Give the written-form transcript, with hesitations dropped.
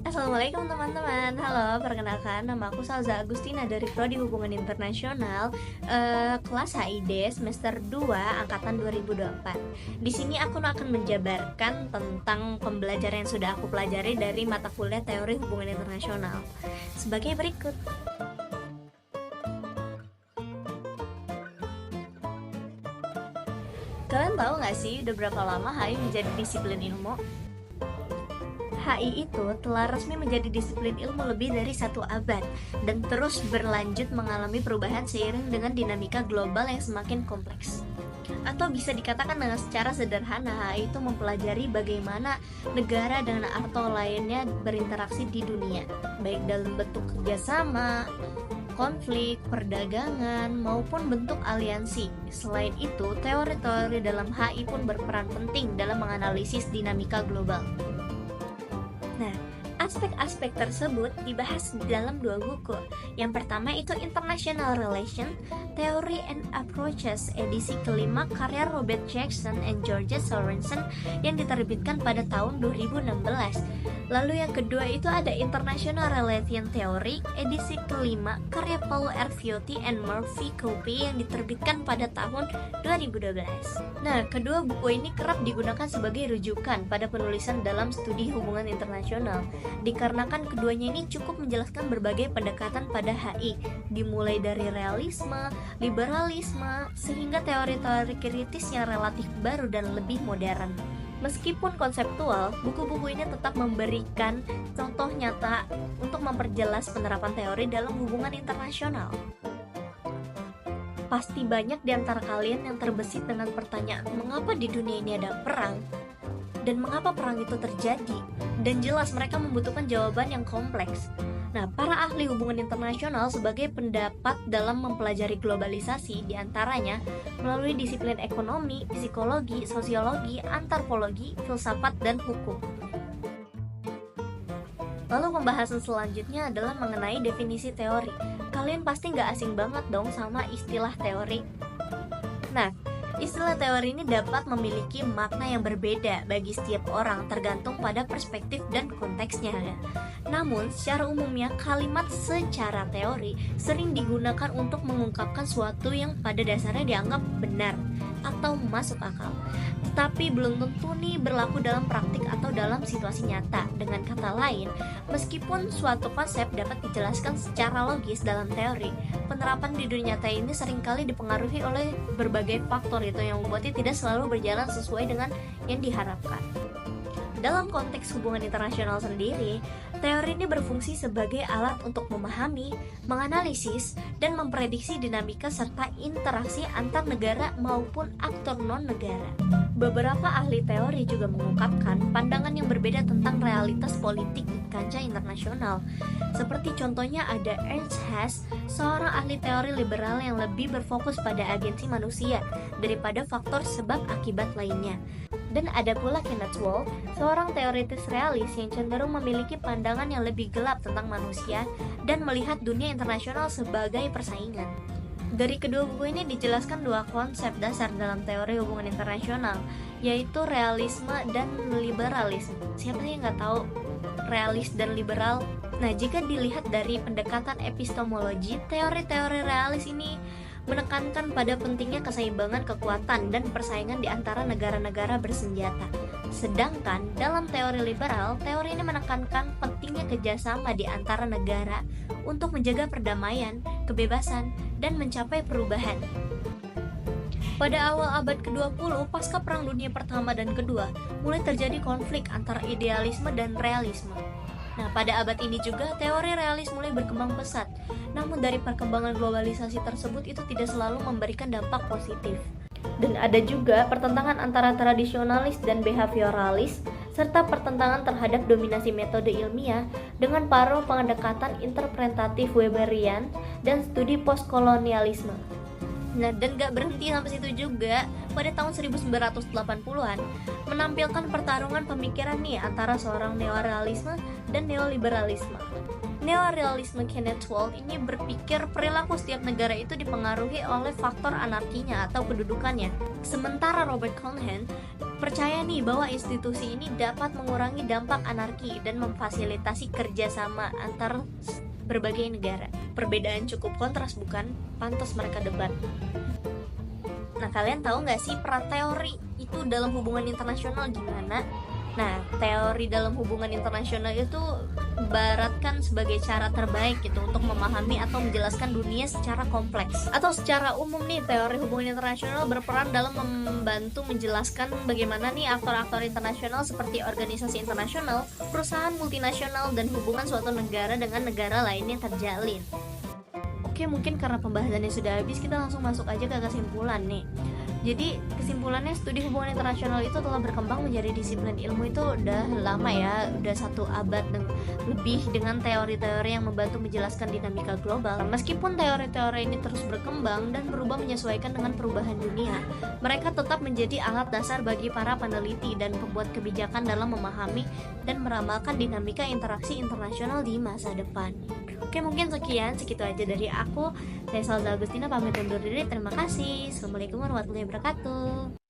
Assalamualaikum teman-teman. Halo, perkenalkan nama aku Salza Agustina dari Prodi Hubungan Internasional, kelas HID semester 2 angkatan 2024. Di sini aku akan menjabarkan tentang pembelajaran yang sudah aku pelajari dari mata kuliah Teori Hubungan Internasional sebagai berikut. Kalian tahu nggak sih udah berapa lama HI menjadi disiplin ilmu? HI itu telah resmi menjadi disiplin ilmu lebih dari 1 abad dan terus berlanjut mengalami perubahan seiring dengan dinamika global yang semakin kompleks. Atau bisa dikatakan dengan secara sederhana, HI itu mempelajari bagaimana negara dan aktor lainnya berinteraksi di dunia, baik dalam bentuk kerjasama, konflik, perdagangan, maupun bentuk aliansi. Selain itu, teori-teori dalam HI pun berperan penting dalam menganalisis dinamika global. Nah, aspek-aspek tersebut dibahas dalam 2 buku. Yang pertama itu International Relations, Theory and Approaches, edisi kelima karya Robert Jackson and George Sorensen yang diterbitkan pada tahun 2016. Lalu yang kedua itu ada International Relations Theory, edisi kelima karya Paul R. Viotti and Murphy Copy yang diterbitkan pada tahun 2012. Nah, kedua buku ini kerap digunakan sebagai rujukan pada penulisan dalam studi hubungan internasional, dikarenakan keduanya ini cukup menjelaskan berbagai pendekatan pada HI, dimulai dari realisme, liberalisme, sehingga teori-teori kritis yang relatif baru dan lebih modern. Meskipun konseptual, buku-buku ini tetap memberikan contoh nyata untuk memperjelas penerapan teori dalam hubungan internasional. Pasti banyak di antara kalian yang terbesit dengan pertanyaan, mengapa di dunia ini ada perang? Dan mengapa perang itu terjadi? Dan jelas mereka membutuhkan jawaban yang kompleks. Nah, para ahli hubungan internasional sebagai pendapat dalam mempelajari globalisasi diantaranya melalui disiplin ekonomi, psikologi, sosiologi, antropologi, filsafat, dan hukum. Lalu pembahasan selanjutnya adalah mengenai definisi teori. Kalian pasti nggak asing banget dong sama istilah teori. Nah, istilah teori ini dapat memiliki makna yang berbeda bagi setiap orang tergantung pada perspektif dan konteksnya. Namun, secara umumnya kalimat secara teori sering digunakan untuk mengungkapkan sesuatu yang pada dasarnya dianggap benar atau masuk akal. Tetapi belum tentu nih berlaku dalam praktik atau dalam situasi nyata. Dengan kata lain, meskipun suatu konsep dapat dijelaskan secara logis dalam teori, penerapan di dunia nyata ini seringkali dipengaruhi oleh berbagai faktor itu yang membuatnya tidak selalu berjalan sesuai dengan yang diharapkan. Dalam konteks hubungan internasional sendiri, teori ini berfungsi sebagai alat untuk memahami, menganalisis, dan memprediksi dinamika serta interaksi antar negara maupun aktor non-negara. Beberapa ahli teori juga mengungkapkan pandangan yang berbeda tentang realitas politik di kancah internasional. Seperti contohnya ada Ernst Haas, seorang ahli teori liberal yang lebih berfokus pada agensi manusia daripada faktor sebab akibat lainnya. Dan ada pula Kenneth Wolff, seorang teoritis realis yang cenderung memiliki pandangan yang lebih gelap tentang manusia dan melihat dunia internasional sebagai persaingan. Dari kedua buku ini dijelaskan 2 konsep dasar dalam teori hubungan internasional, yaitu realisme dan liberalisme. Siapa sih yang nggak tahu realis dan liberal? Nah, jika dilihat dari pendekatan epistemologi, teori-teori realis ini menekankan pada pentingnya keseimbangan kekuatan dan persaingan di antara negara-negara bersenjata. Sedangkan dalam teori liberal, teori ini menekankan pentingnya kerjasama di antara negara untuk menjaga perdamaian, kebebasan, dan mencapai perubahan. Pada awal abad ke-20, pasca Perang Dunia Pertama dan Kedua, mulai terjadi konflik antara idealisme dan realisme. Nah, pada abad ini juga teori realis mulai berkembang pesat. Namun dari perkembangan globalisasi tersebut itu tidak selalu memberikan dampak positif. Dan ada juga pertentangan antara tradisionalis dan behavioralis, serta pertentangan terhadap dominasi metode ilmiah dengan para pendekatan interpretatif Weberian dan studi postkolonialisme. Nah, dan gak berhenti sampai situ juga. Pada tahun 1980-an menampilkan pertarungan pemikiran nih antara seorang neorealisme dan neoliberalisme. Neorealisme Kenneth Wolff ini berpikir perilaku setiap negara itu dipengaruhi oleh faktor anarkinya atau kedudukannya. Sementara Robert Cohen percaya nih bahwa institusi ini dapat mengurangi dampak anarki dan memfasilitasi kerjasama antar berbagai negara. Perbedaan cukup kontras bukan? Pantas mereka debat. Nah, kalian tahu nggak sih peran teori itu dalam hubungan internasional gimana? Nah, teori dalam hubungan internasional itu ibaratkan sebagai cara terbaik gitu untuk memahami atau menjelaskan dunia secara kompleks. Atau secara umum nih, teori hubungan internasional berperan dalam membantu menjelaskan bagaimana nih aktor-aktor internasional seperti organisasi internasional, perusahaan multinasional, dan hubungan suatu negara dengan negara lainnya terjalin. Oke, mungkin karena pembahasannya sudah habis, kita langsung masuk aja ke kesimpulan nih. Jadi kesimpulannya, studi hubungan internasional itu telah berkembang menjadi disiplin ilmu itu udah lama ya, udah 1 abad lebih dengan teori-teori yang membantu menjelaskan dinamika global. Meskipun teori-teori ini terus berkembang dan berubah menyesuaikan dengan perubahan dunia, mereka tetap menjadi alat dasar bagi para peneliti dan pembuat kebijakan dalam memahami dan meramalkan dinamika interaksi internasional di masa depan. Oke, mungkin segitu aja dari aku. Saya Salza Agustina pamit undur diri. Terima kasih. Assalamualaikum warahmatullahi wabarakatuh.